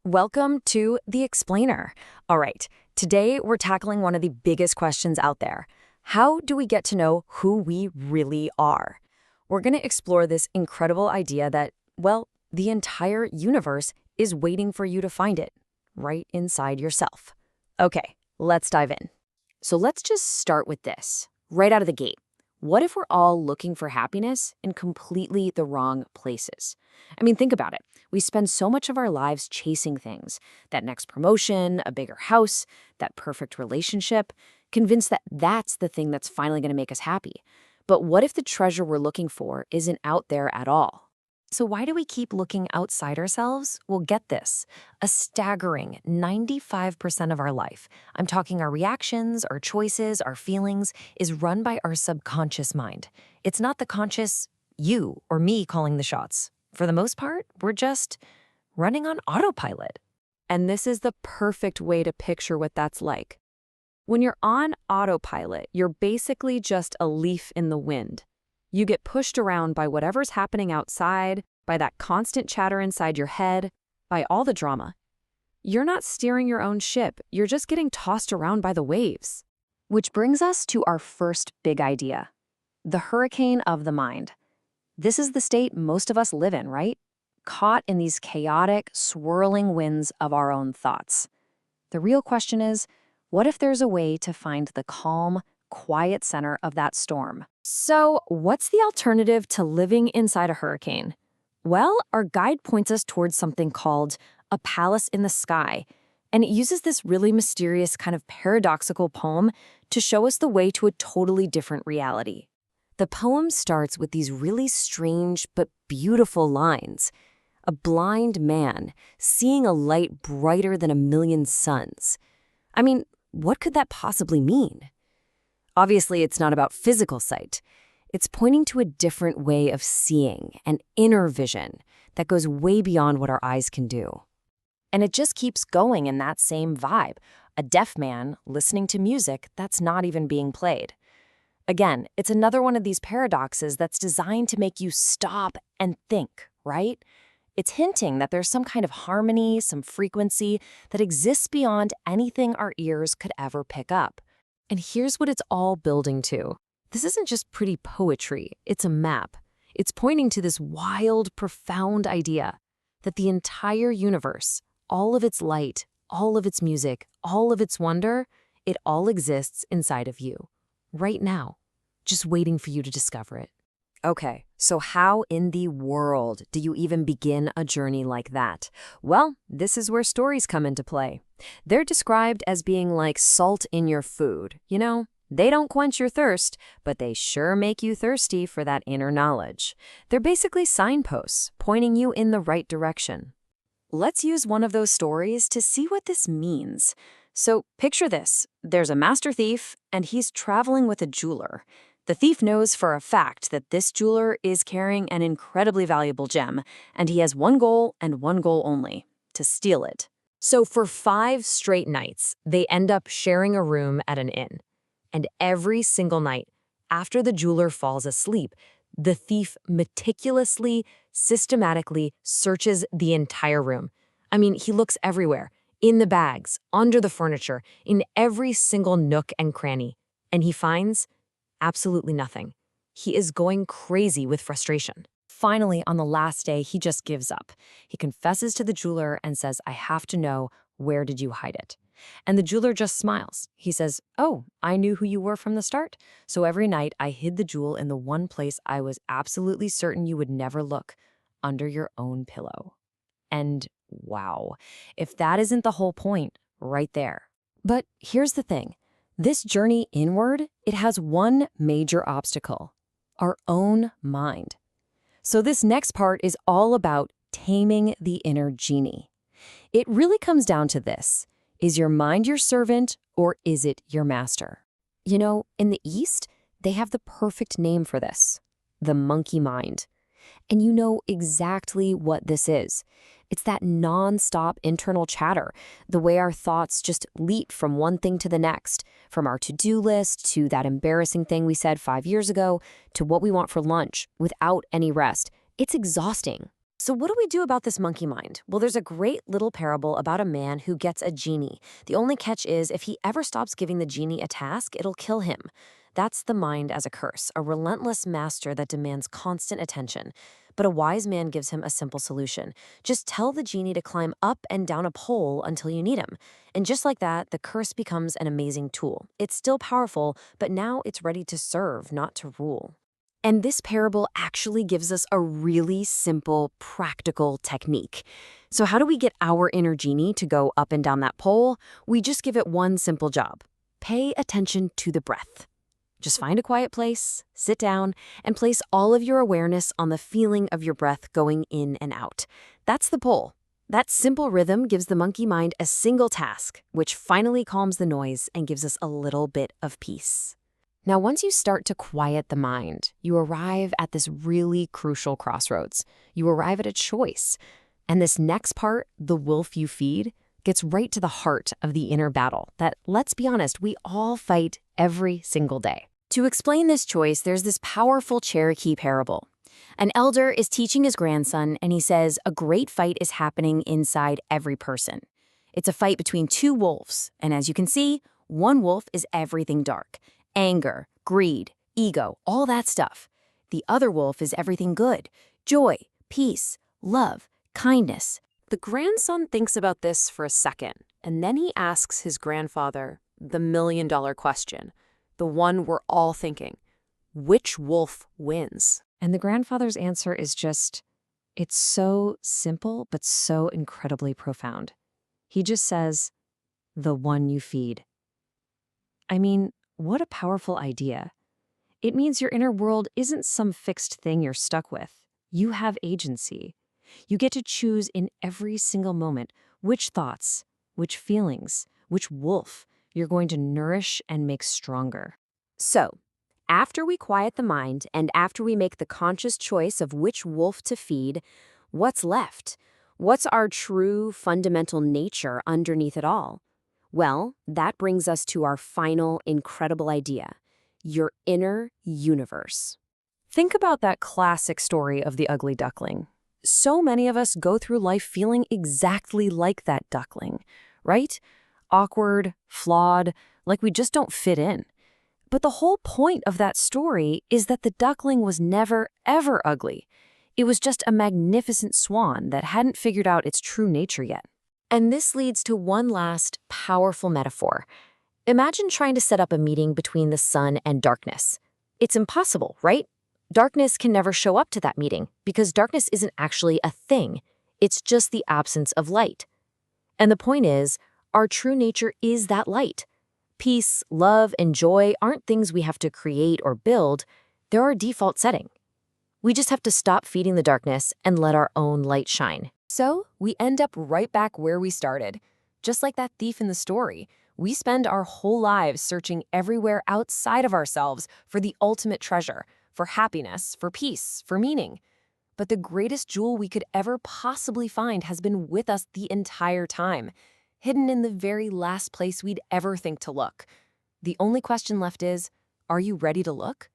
Welcome to The Explainer. All right, today we're tackling one of the biggest questions out there. How do we get to know who we really are? We're going to explore this incredible idea that, well, the entire universe is waiting for you to find it, right inside yourself. Okay, let's dive in. So let's just start with this, right out of the gate. What if we're all looking for happiness in completely the wrong places? I mean, think about it. We spend so much of our lives chasing things, that next promotion, a bigger house, that perfect relationship, convinced that that's the thing that's finally going to make us happy. But what if the treasure we're looking for isn't out there at all? So why do we keep looking outside ourselves? Well, get this, a staggering 95% of our life, I'm talking our reactions, our choices, our feelings, is run by our subconscious mind. It's not the conscious you or me calling the shots. For the most part, we're just running on autopilot. And this is the perfect way to picture what that's like. When you're on autopilot, you're basically just a leaf in the wind. You get pushed around by whatever's happening outside, by that constant chatter inside your head, by all the drama. You're not steering your own ship, you're just getting tossed around by the waves. Which brings us to our first big idea, the hurricane of the mind. This is the state most of us live in, right? Caught in these chaotic, swirling winds of our own thoughts. The real question is, what if there's a way to find the calm, quiet center of that storm? So, what's the alternative to living inside a hurricane? Well, our guide points us towards something called a palace in the sky, and it uses this really mysterious kind of paradoxical poem to show us the way to a totally different reality. The poem starts with these really strange but beautiful lines. A blind man seeing a light brighter than a million suns. I mean, what could that possibly mean? Obviously, it's not about physical sight. It's pointing to a different way of seeing, an inner vision that goes way beyond what our eyes can do. And it just keeps going in that same vibe, a deaf man listening to music that's not even being played. Again, it's another one of these paradoxes that's designed to make you stop and think, right? It's hinting that there's some kind of harmony, some frequency that exists beyond anything our ears could ever pick up. And here's what it's all building to. This isn't just pretty poetry, it's a map. It's pointing to this wild, profound idea that the entire universe, all of its light, all of its music, all of its wonder, it all exists inside of you, right now, just waiting for you to discover it. Okay, so how in the world do you even begin a journey like that? Well, this is where stories come into play. They're described as being like salt in your food. You know, they don't quench your thirst, but they sure make you thirsty for that inner knowledge. They're basically signposts, pointing you in the right direction. Let's use one of those stories to see what this means. So picture this. There's a master thief, and he's traveling with a jeweler. The thief knows for a fact that this jeweler is carrying an incredibly valuable gem, and he has one goal and one goal only, to steal it. So for 5 straight nights, they end up sharing a room at an inn. And every single night, after the jeweler falls asleep, the thief meticulously, systematically searches the entire room. I mean, he looks everywhere, in the bags, under the furniture, in every single nook and cranny. And he finds absolutely nothing. He is going crazy with frustration. Finally, on the last day, he just gives up. He confesses to the jeweler and says, "I have to know, where did you hide it?" And the jeweler just smiles. He says, "Oh, I knew who you were from the start. So every night I hid the jewel in the one place I was absolutely certain you would never look, under your own pillow." And wow, if that isn't the whole point, right there. But here's the thing. This journey inward, it has one major obstacle, our own mind. So this next part is all about taming the inner genie. It really comes down to this. Is your mind your servant, or is it your master? You know, in the East, they have the perfect name for this, the monkey mind. And you know exactly what this is. It's that non-stop internal chatter, the way our thoughts just leap from one thing to the next, from our to-do list to that embarrassing thing we said 5 years ago to what we want for lunch without any rest. It's exhausting. So what do we do about this monkey mind? Well, there's a great little parable about a man who gets a genie. The only catch is if he ever stops giving the genie a task, it'll kill him. That's the mind as a curse, a relentless master that demands constant attention. But a wise man gives him a simple solution. Just tell the genie to climb up and down a pole until you need him. And just like that, the curse becomes an amazing tool. It's still powerful, but now it's ready to serve, not to rule. And this parable actually gives us a really simple, practical technique. So how do we get our inner genie to go up and down that pole? We just give it one simple job. Pay attention to the breath. Just find a quiet place, sit down, and place all of your awareness on the feeling of your breath going in and out. That's the pole. That simple rhythm gives the monkey mind a single task, which finally calms the noise and gives us a little bit of peace. Now, once you start to quiet the mind, you arrive at this really crucial crossroads. You arrive at a choice. And this next part, the wolf you feed, gets right to the heart of the inner battle that, let's be honest, we all fight every single day. To explain this choice, there's this powerful Cherokee parable. An elder is teaching his grandson, and he says a great fight is happening inside every person. It's a fight between two wolves, and as you can see, one wolf is everything dark. Anger, greed, ego, all that stuff. The other wolf is everything good. Joy, peace, love, kindness. The grandson thinks about this for a second, and then he asks his grandfather the million-dollar question, the one we're all thinking. Which wolf wins? And the grandfather's answer is just, it's so simple, but so incredibly profound. He just says, the one you feed. I mean, what a powerful idea. It means your inner world isn't some fixed thing you're stuck with. You have agency. You get to choose in every single moment which thoughts, which feelings, which wolf you're going to nourish and make stronger. So, after we quiet the mind and after we make the conscious choice of which wolf to feed, what's left? What's our true fundamental nature underneath it all? Well, that brings us to our final incredible idea, your inner universe. Think about that classic story of the ugly duckling. So many of us go through life feeling exactly like that duckling, right? Awkward, flawed, like we just don't fit in. But the whole point of that story is that the duckling was never, ever ugly. It was just a magnificent swan that hadn't figured out its true nature yet. And this leads to one last powerful metaphor. Imagine trying to set up a meeting between the sun and darkness. It's impossible, right? Darkness can never show up to that meeting because darkness isn't actually a thing. It's just the absence of light. And the point is, our true nature is that light. Peace, love, and joy aren't things we have to create or build. They're our default setting. We just have to stop feeding the darkness and let our own light shine. So we end up right back where we started. Just like that thief in the story, we spend our whole lives searching everywhere outside of ourselves for the ultimate treasure, for happiness, for peace, for meaning. But the greatest jewel we could ever possibly find has been with us the entire time, hidden in the very last place we'd ever think to look. The only question left is, are you ready to look?